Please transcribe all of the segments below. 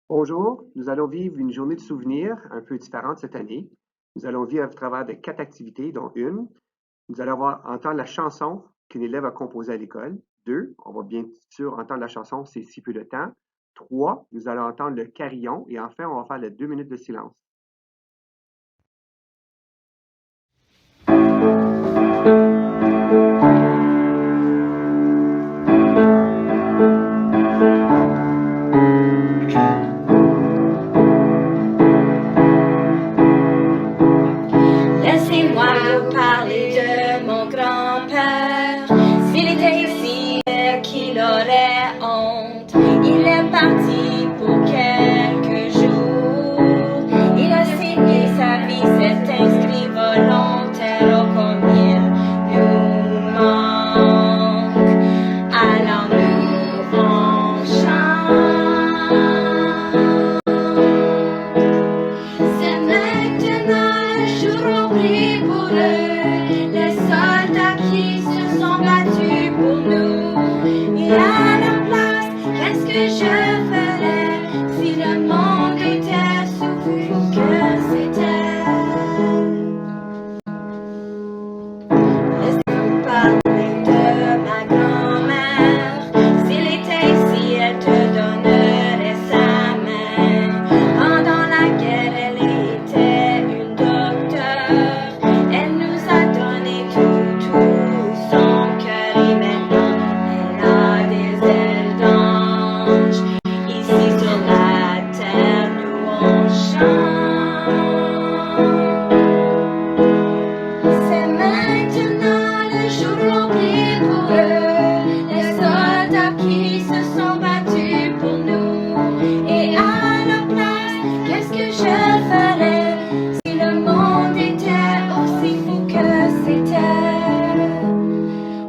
Bonjour, nous allons vivre une journée de souvenirs un peu différente cette année. Nous allons vivre à travers de 4 activités, dont une. Nous allons entendre la chanson qu'une élève a composée à l'école. Deux, on va bien sûr entendre la chanson C'est si peu de temps. Trois, nous allons entendre le carillon. Et enfin, on va faire les 2 minutes de silence. Laissez-moi vous parler de mon grand-père. S'il était ici, qu'il aurait honte. Il est parti pour quelques jours. Il a signé sa vie, s'est inscrit volontaire. Oh, comme il nous manque. Alors nous on chante. C'est maintenant le jour rempli pour eux, les soldats qui se sont battus pour nous. Et à la place, qu'est-ce que je ferais si le monde était sous vous que c'était? Laisse-nous parler de ma grand-mère. S'il était ici, elle te donnerait sa main. Pendant la guerre, elle était une docteure. Elle nous a donné tout son cœur. Et maintenant, elle a des ailes d'ange. Ici sur la terre, nous on chante. C'est maintenant le jour rempli pour eux, les soldats qui se sont battus pour nous. Et à la place, qu'est-ce que je ferais si le monde était aussi fou que c'était?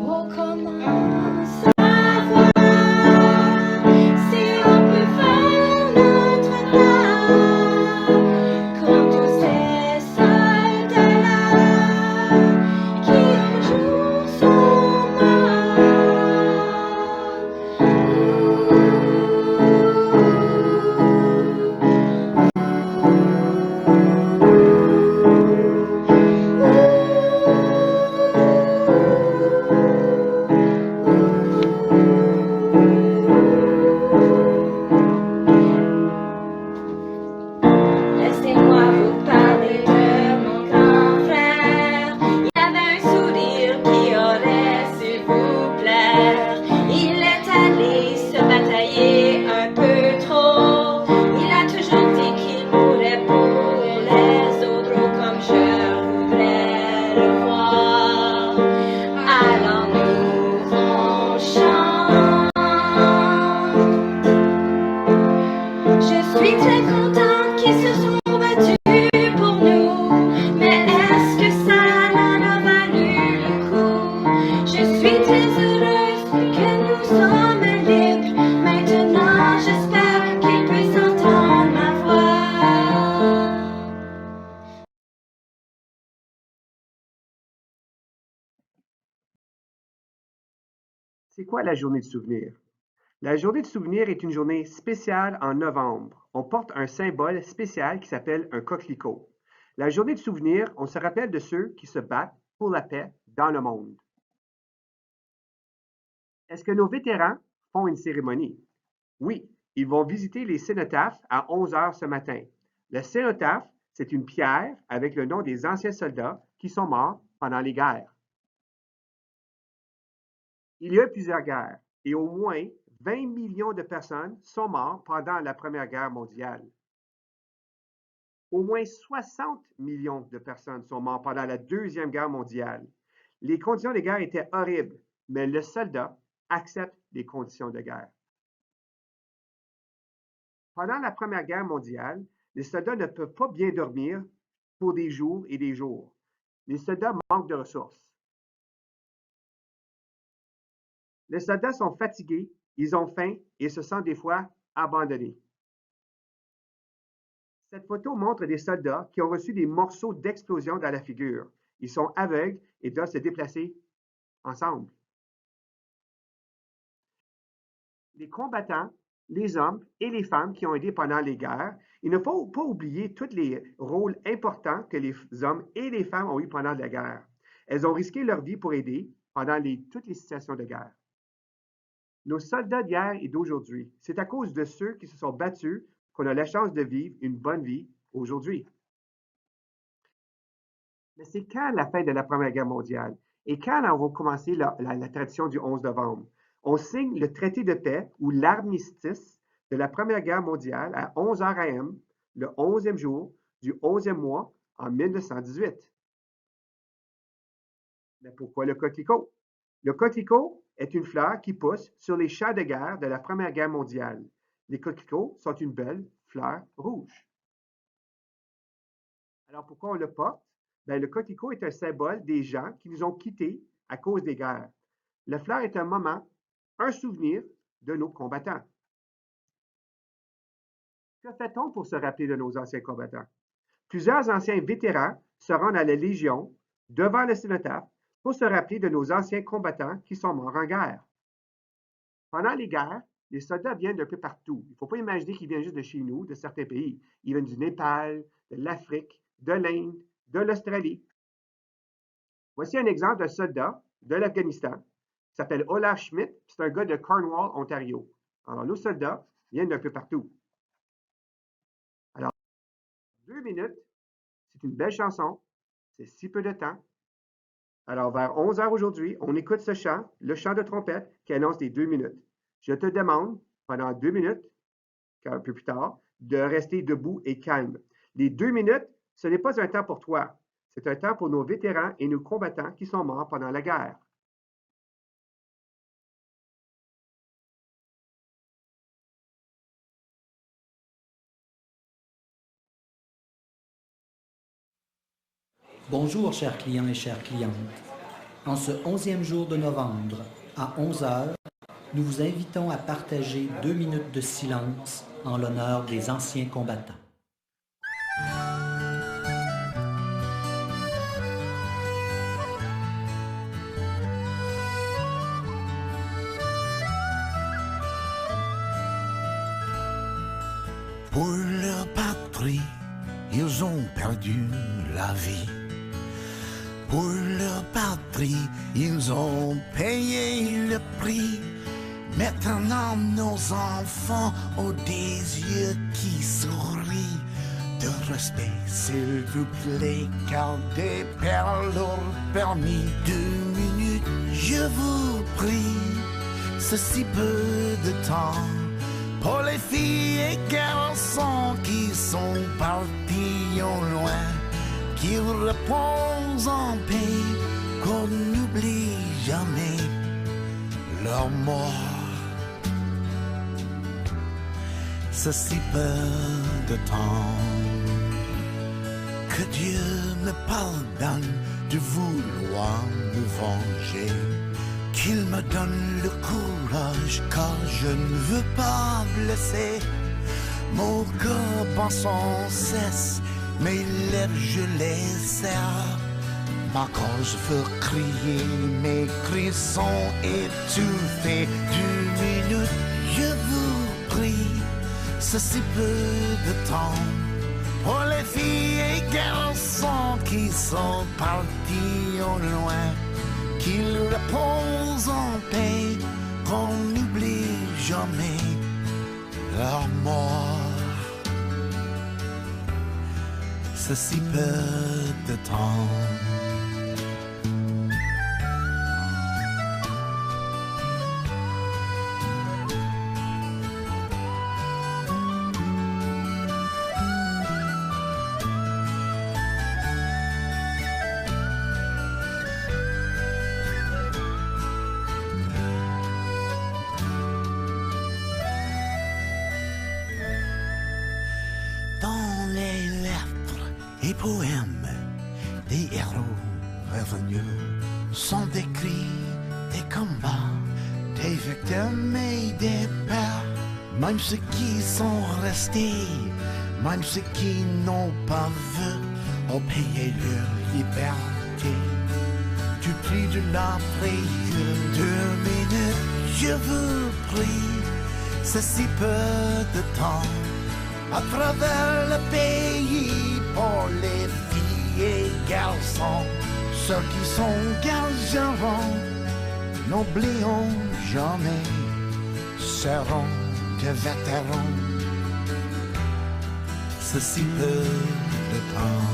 Oh, comment savoir si on peut faire notre part quand tous ces soldats-là qui un jour sont morts? Laissez-moi vous parler de mon grand frère. Il avait un sourire qui aurait su vous plaire. Il est allé se batailler un peu trop. Il a toujours dit qu'il mourrait pour les autres. Oh, comme je voudrais le voir. Alors nous on chante. Je suis très contente qu'ils se sont battus pour nous, mais est-ce que ça en a valu le coup? Je suis très heureuse que nous sommes libres. Maintenant, j'espère qu'ils puissent entendre ma voix. C'est quoi la journée de souvenir? La journée de souvenir est une journée spéciale en novembre. On porte un symbole spécial qui s'appelle un coquelicot. La journée de souvenir, on se rappelle de ceux qui se battent pour la paix dans le monde. Est-ce que nos vétérans font une cérémonie? Oui, ils vont visiter les cénotaphes à 11 heures ce matin. Le cénotaphe, c'est une pierre avec le nom des anciens soldats qui sont morts pendant les guerres. Il y a plusieurs guerres et au moins 20 millions de personnes sont mortes pendant la Première Guerre mondiale. Au moins 60 millions de personnes sont mortes pendant la Deuxième Guerre mondiale. Les conditions de guerre étaient horribles, mais le soldat accepte les conditions de guerre. Pendant la Première Guerre mondiale, les soldats ne peuvent pas bien dormir pour des jours et des jours. Les soldats manquent de ressources. Les soldats sont fatigués, ils ont faim et se sentent des fois abandonnés. Cette photo montre des soldats qui ont reçu des morceaux d'explosion dans la figure. Ils sont aveugles et doivent se déplacer ensemble. Les combattants les hommes et les femmes qui ont aidé pendant les guerres. Il ne faut pas oublier tous les rôles importants que les hommes et les femmes ont eu pendant la guerre. Elles ont risqué leur vie pour aider pendant toutes les situations de guerre. Nos soldats d'hier et d'aujourd'hui, c'est à cause de ceux qui se sont battus qu'on a la chance de vivre une bonne vie aujourd'hui. Mais c'est quand la fin de la Première Guerre mondiale et quand on va commencer la tradition du 11 novembre? On signe le traité de paix ou l'armistice de la Première Guerre mondiale à 11h AM, le 11e jour du 11e mois en 1918. Mais pourquoi le coquelicot? Le coquelicot est une fleur qui pousse sur les champs de guerre de la Première Guerre mondiale. Les coquelicots sont une belle fleur rouge. Alors pourquoi on le porte? Ben, le coquelicot est un symbole des gens qui nous ont quittés à cause des guerres. La fleur est un moment, un souvenir de nos combattants. Que fait-on pour se rappeler de nos anciens combattants? Plusieurs anciens vétérans se rendent à la Légion, devant le cénotaphe, pour se rappeler de nos anciens combattants qui sont morts en guerre. Pendant les guerres, les soldats viennent d'un peu partout. Il ne faut pas imaginer qu'ils viennent juste de chez nous, de certains pays. Ils viennent du Népal, de l'Afrique, de l'Inde, de l'Australie. Voici un exemple d'un soldat de l'Afghanistan qui s'appelle Olaf Schmidt. C'est un gars de Cornwall, Ontario. Alors, nos soldats viennent d'un peu partout. Alors, 2 minutes, c'est une belle chanson. C'est si peu de temps. Alors, vers 11h aujourd'hui, on écoute ce chant, le chant de trompette qui annonce les 2 minutes. Je te demande, pendant 2 minutes, un peu plus tard, de rester debout et calme. Les 2 minutes, ce n'est pas un temps pour toi. C'est un temps pour nos vétérans et nos combattants qui sont morts pendant la guerre. Bonjour chers clients et chères clientes. En ce 11e jour de novembre, à 11h, nous vous invitons à partager 2 minutes de silence en l'honneur des anciens combattants. Pour leur patrie, ils ont perdu la vie. Pour leur patrie, ils ont payé le prix. Maintenant, nos enfants ont des yeux qui sourient. De respect, s'il vous plaît, gardez par leur permis 2 minutes, je vous prie. Ceci peu de temps pour les filles et garçons qui sont partis au loin, qu'ils reposent en paix, qu'on n'oublie jamais leur mort. Ceci peu de temps, que Dieu me pardonne de vouloir me venger, qu'il me donne le courage, car je ne veux pas blesser mon corps par sans cesse, mes lèvres je les serre. Ma cause veut crier, mes cris sont étouffés. 2 minutes, je vous prie, ceci peu de temps pour les filles et garçons qui sont partis au loin, qu'ils reposent en paix, qu'on n'oublie jamais leur mort. Ceci peu de temps. Les poèmes des héros revenus sont décrits des combats, des victimes et des pères. Même ceux qui sont restés, même ceux qui n'ont pas vu, ont payé leur liberté. Du prix de la prière, 2 minutes, je vous prie, c'est si peu de temps à travers le pays pour les filles et garçons. Ceux qui sont gargeront, n'oublions jamais, seront des vétérans. C'est si peu de temps.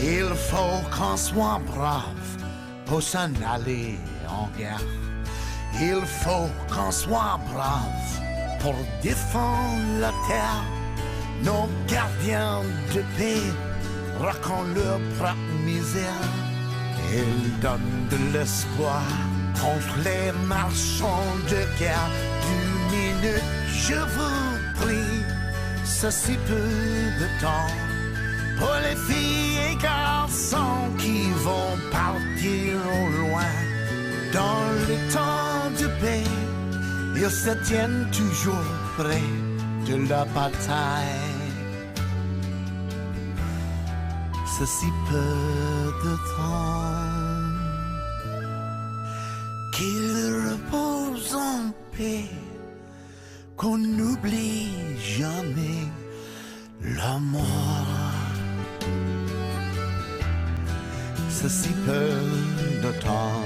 Il faut qu'on soit brave pour s'en aller en guerre. Il faut qu'on soit brave pour défendre la terre. Nos gardiens de paix racontent leur propre misère. Ils donnent de l'espoir contre les marchands de guerre. D'une minute, je vous prie, c'est si peu de temps pour les filles et garçons qui vont partir au loin. Dans le temps de paix, ils se tiennent toujours près de la bataille. C'est si peu de temps qu'ils reposent en paix, qu'on n'oublie jamais la mort. C'est si peu de temps.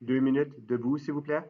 Deux minutes debout, s'il vous plaît.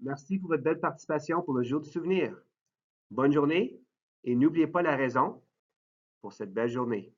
Merci pour votre belle participation pour le jour du souvenir. Bonne journée et n'oubliez pas la raison pour cette belle journée.